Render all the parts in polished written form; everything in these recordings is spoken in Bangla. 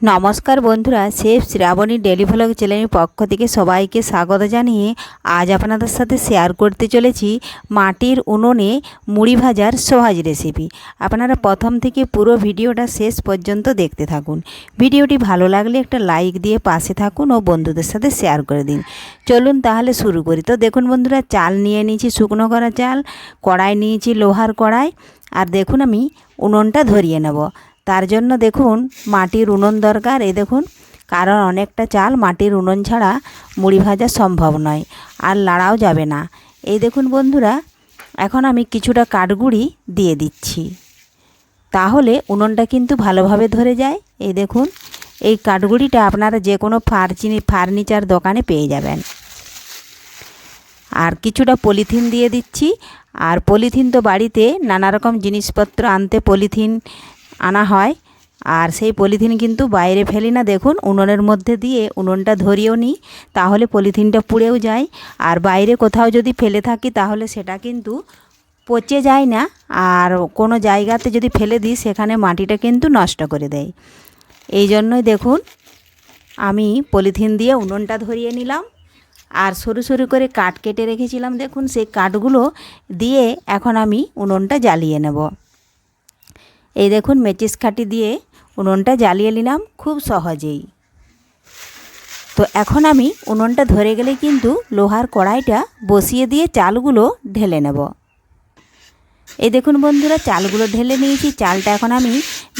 নমস্কার বন্ধুরা, শেফ শ্রাবণী ডেলি ভ্লগ চ্যানেলের পক্ষ থেকে সবাইকে স্বাগত জানিয়ে আজ আপনাদের সাথে শেয়ার করতে চলেছি মাটির উনুনে মুড়ি ভাজার সহজ রেসিপি। আপনারা প্রথম থেকে পুরো ভিডিওটা শেষ পর্যন্ত দেখতে থাকুন। ভিডিওটি ভালো লাগলে একটা লাইক দিয়ে পাশে থাকুন ও বন্ধুদের সাথে শেয়ার করে দিন। চলুন তাহলে শুরু করি। তো দেখুন বন্ধুরা, চাল নিয়ে নিয়েছি, শুকনো করা চাল, কড়াই নিয়েছি লোহার কড়াই, আর দেখুন আমি উনুনটা ধরিয়ে নেব। তার জন্য দেখুন মাটির উনুন দরকার। এই দেখুন, কারণ অনেকটা চাল মাটির উনুন ছাড়া মুড়ি ভাজা সম্ভব নয়, আর লাড়াও যাবে না। এই দেখুন বন্ধুরা, এখন আমি কিছুটা কাঠগুঁড়ি দিয়ে দিচ্ছি, তাহলে উনুনটা কিন্তু ভালোভাবে ধরে যায়। এই দেখুন, এই কাঠগুঁড়িটা আপনারা যে কোনো ফার্নিচার দোকানে পেয়ে যাবেন। আর কিছুটা পলিথিন দিয়ে দিচ্ছি। আর পলিথিন তো বাড়িতে নানা রকম জিনিসপত্র আনতে পলিথিন আনা হয়, আর সেই পলিথিন কিন্তু বাইরে ফেলি না। দেখুন, উনুনের মধ্যে দিয়ে উনুনটা ধরিয়েও নিই, তাহলে পলিথিনটা পুড়েও যায়। আর বাইরে কোথাও যদি ফেলে থাকি তাহলে সেটা কিন্তু পচে যায় না, আর কোনো জায়গাতে যদি ফেলে দিই সেখানে মাটিটা কিন্তু নষ্ট করে দেয়। এই জন্যই দেখুন আমি পলিথিন দিয়ে উনুনটা ধরিয়ে নিলাম। আর সরু সরু করে কাঠ কেটে রেখেছিলাম, দেখুন সেই কাঠগুলো দিয়ে এখন আমি উনুনটা জ্বালিয়ে নেব। এই দেখুন, মেচিস কাঠি দিয়ে উনুনটা জ্বালিয়ে নিলাম খুব সহজেই। তো এখন আমি উনুনটা ধরে গেলে কিন্তু লোহার কড়াইটা বসিয়ে দিয়ে চালগুলো ঢেলে নেব। এই দেখুন বন্ধুরা, চালগুলো ঢেলে নিয়েছি। চালটা এখন আমি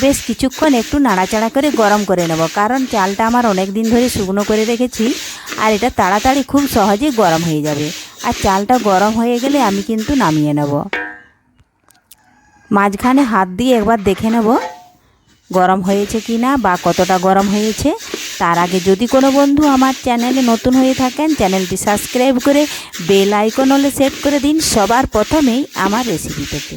বেশ কিছুক্ষণ একটু নাড়াচাড়া করে গরম করে নেব, কারণ চালটা আমার অনেক দিন ধরে শুকনো করে রেখেছি, আর এটা তাড়াতাড়ি খুব সহজেই গরম হয়ে যাবে। আর চালটা গরম হয়ে গেলে আমি কিন্তু নামিয়ে নেব। মাঝখানে হাত দিয়ে একবার দেখে নেব গরম হয়েছে কি না, বা কতটা গরম হয়েছে। তার আগে যদি কোনো বন্ধু আমার চ্যানেলে নতুন হয়ে থাকেন, চ্যানেলটি সাবস্ক্রাইব করে বেল আইকন হলে সেট করে দিন সবার প্রথমেই আমার রেসিপি পেতে।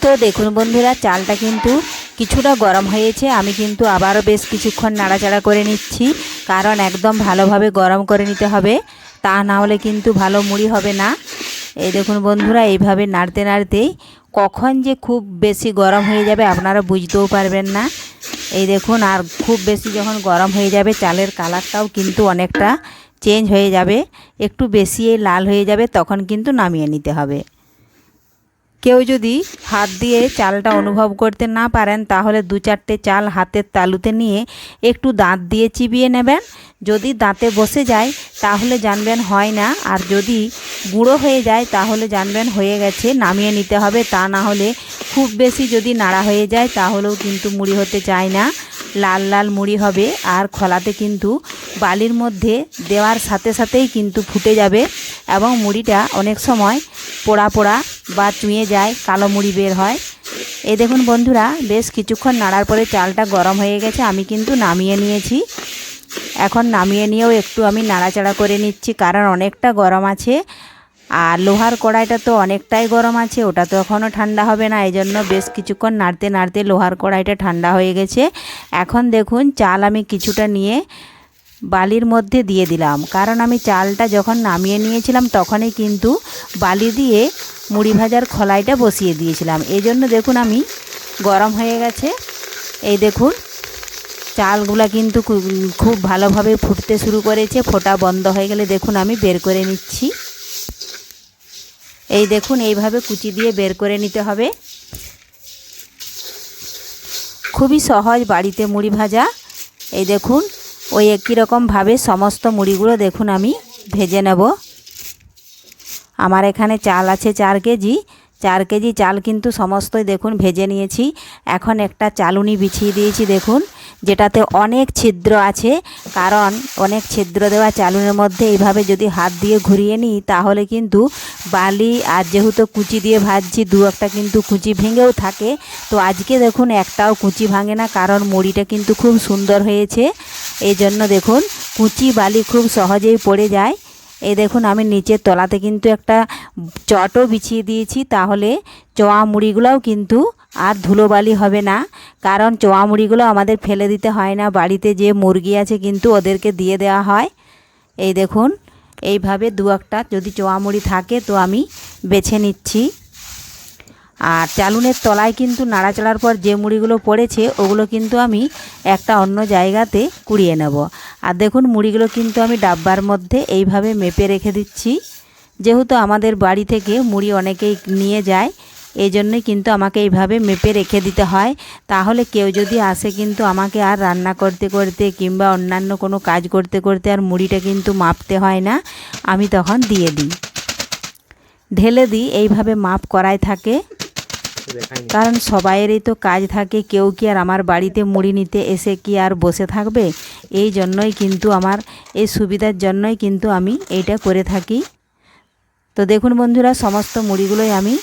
তো দেখুন বন্ধুরা, চালটা কিন্তু কিছুটা গরম হয়েছে। আমি কিন্তু আবারও বেশ কিছুক্ষণ নাড়াচাড়া করে নিচ্ছি, কারণ একদম ভালোভাবে গরম করে নিতে হবে, তা না হলে কিন্তু ভালো মুড়ি হবে না। এই দেখুন বন্ধুরা, এইভাবে নাড়তে নাড়তেই কখন যে খুব বেশি গরম হয়ে যাবে আপনারা বুঝতেও পারবেন না। এই দেখুন, আর খুব বেশি যখন গরম হয়ে যাবে চালের কালারটাও কিন্তু অনেকটা চেঞ্জ হয়ে যাবে, একটু বেশি লাল হয়ে যাবে, তখন কিন্তু নামিয়ে নিতে হবে। কেউ যদি হাত দিয়ে চালটা অনুভব করতে না পারেন, তাহলে 2-4টে চাল হাতের তালুতে নিয়ে একটু দাঁত দিয়ে চিবিয়ে নেবেন। যদি দাঁতে বসে যায় তাহলে জানবেন হয় না, আর যদি গুঁড়ো হয়ে যায় তাহলে জানবেন হয়ে গেছে, নামিয়ে নিতে হবে। তা না হলে খুব বেশি যদি নাড়া হয়ে যায় তাহলেও কিন্তু মুড়ি হতে চায় না, লাল লাল মুড়ি হবে। আর খোলাতে কিন্তু বালির মধ্যে দেওয়ার সাথে সাথেই কিন্তু ফুটে যাবে, এবং মুড়িটা অনেক সময় পোড়া পোড়া বা চুঁয়ে যায়, কালো মুড়ি বের হয়। এই দেখুন বন্ধুরা, বেশ কিছুক্ষণ নাড়ার পরে চালটা গরম হয়ে গেছে, আমি কিন্তু নামিয়ে নিয়েছি। এখন নামিয়ে নিয়েও একটু আমি নাড়াচাড়া করে নিচ্ছি, কারণ অনেকটা গরম আছে। আর লোহার কড়াইটা তো অনেকটাই গরম আছে, ওটা তো এখনও ঠান্ডা হবে না। এই জন্য বেশ কিছুক্ষণ নাড়তে নাড়তে লোহার কড়াইটা ঠান্ডা হয়ে গেছে। এখন দেখুন, চাল আমি কিছুটা নিয়ে বালির মধ্যে দিয়ে দিলাম, কারণ আমি চালটা যখন নামিয়ে নিয়েছিলাম তখনই কিন্তু বালি দিয়ে মুড়ি ভাজার খোলাইটা বসিয়ে দিয়েছিলাম। এই জন্য দেখুন আমি গরম হয়ে গেছে। এই দেখুন, চালগুলা কিন্তু খুব ভালোভাবে ফুটতে শুরু করেছে। ফোটা বন্ধ হয়ে গেলে দেখুন আমি বের করে নিচ্ছি। এই দেখুন, এইভাবে কুচি দিয়ে বের করে নিতে হবে। খুবই সহজ বাড়িতে মুড়ি ভাজা। এই দেখুন, ওই একই রকমভাবে সমস্ত মুড়িগুলো দেখুন আমি ভেজে নেব। আমার এখানে চাল আছে 4 কেজি। 4 কেজি চাল কিন্তু সমস্তই দেখুন ভেজে নিয়েছি। এখন একটা চালুনি বিছিয়ে দিয়েছি, দেখুন, যেটাতে অনেক ছিদ্র আছে, কারণ অনেক ছিদ্র দেওয়া চালুনের মধ্যে এইভাবে যদি হাত দিয়ে ঘুরিয়ে নিই তাহলে কিন্তু বালি, আর যেহেতু কুচি দিয়ে ভাজছি 2-1টা কিন্তু কুচি ভেঙেও থাকে। তো আজকে দেখুন একটাও কুচি ভাঙে না, কারণ মুড়িটা কিন্তু খুব সুন্দর হয়েছে। এই জন্য দেখুন কুচি বালি খুব সহজেই পড়ে যায়। এই দেখুন, আমি নিচের তলাতে কিন্তু একটা চটও বিছিয়ে দিয়েছি, তাহলে চোয়া মুড়িগুলোও কিন্তু আর ধুলোবালি হবে না, কারণ চোয়া মুড়িগুলো আমাদের ফেলে দিতে হয় না, বাড়িতে যে মুরগি আছে কিন্তু ওদেরকে দিয়ে দেওয়া হয়। এই দেখুন, এইভাবে 2-1টা যদি চোয়া মুড়ি থাকে তো আমি বেছে নিচ্ছি। আর চালুনের তলায় কিন্তু নাড়াচাড়ার পর যে মুড়িগুলো পড়েছে ওগুলো কিন্তু আমি একটা অন্য জায়গাতে কুড়িয়ে নেব। আর দেখুন মুড়িগুলো কিন্তু আমি ডাব্বার মধ্যে এইভাবে মেপে রেখে দিচ্ছি। যেহেতু আমাদের বাড়ি থেকে মুড়ি অনেকেই নিয়ে যায়, এই জন্যই কিন্তু আমাকে এইভাবে মেপে রেখে দিতে হয়। তাহলে কেউ যদি আসে কিন্তু আমাকে আর রান্না করতে করতে কিংবা অন্যান্য কোনো কাজ করতে করতে আর মুড়িটা কিন্তু মাপতে হয় না, আমি তখন দিয়ে দিই, ঢেলে দিই। এইভাবে মাপ করাই থাকে, কারণ সবাইয়েরই তো কাজ থাকে, কেউ কি আর আমার বাড়িতে মুড়ি নিতে এসে কি আর বসে থাকবে। এই জন্যই কিন্তু আমার এই সুবিধার জন্যই কিন্তু আমি এইটা করে থাকি। তো দেখুন বন্ধুরা, সমস্ত মুড়িগুলোই আমি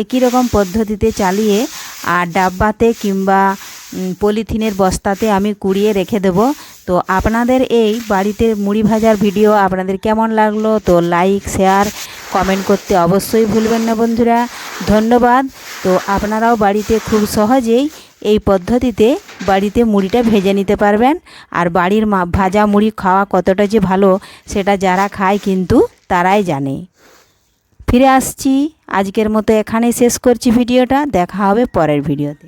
একই রকম পদ্ধতিতে চালিয়ে আর ডাব্বাতে কিংবা পলিথিনের বস্তাতে আমি কুড়িয়ে রেখে দেব। তো আপনাদের এই বাড়িতে মুড়ি ভাজার ভিডিও আপনাদের কেমন লাগলো, তো লাইক শেয়ার কমেন্ট করতে অবশ্যই ভুলবেন না বন্ধুরা। ধন্যবাদ। তো আপনারাও বাড়িতে খুব সহজেই এই পদ্ধতিতে বাড়িতে মুড়িটা ভেজে নিতে পারবেন। আর বাড়ির ভাজা মুড়ি খাওয়া কতটা যে ভালো সেটা যারা খায় কিন্তু তারাই জানে। ফিরে আসছি, আজকের মতো এখানেই শেষ করছি ভিডিওটা। দেখা হবে পরের ভিডিওতে।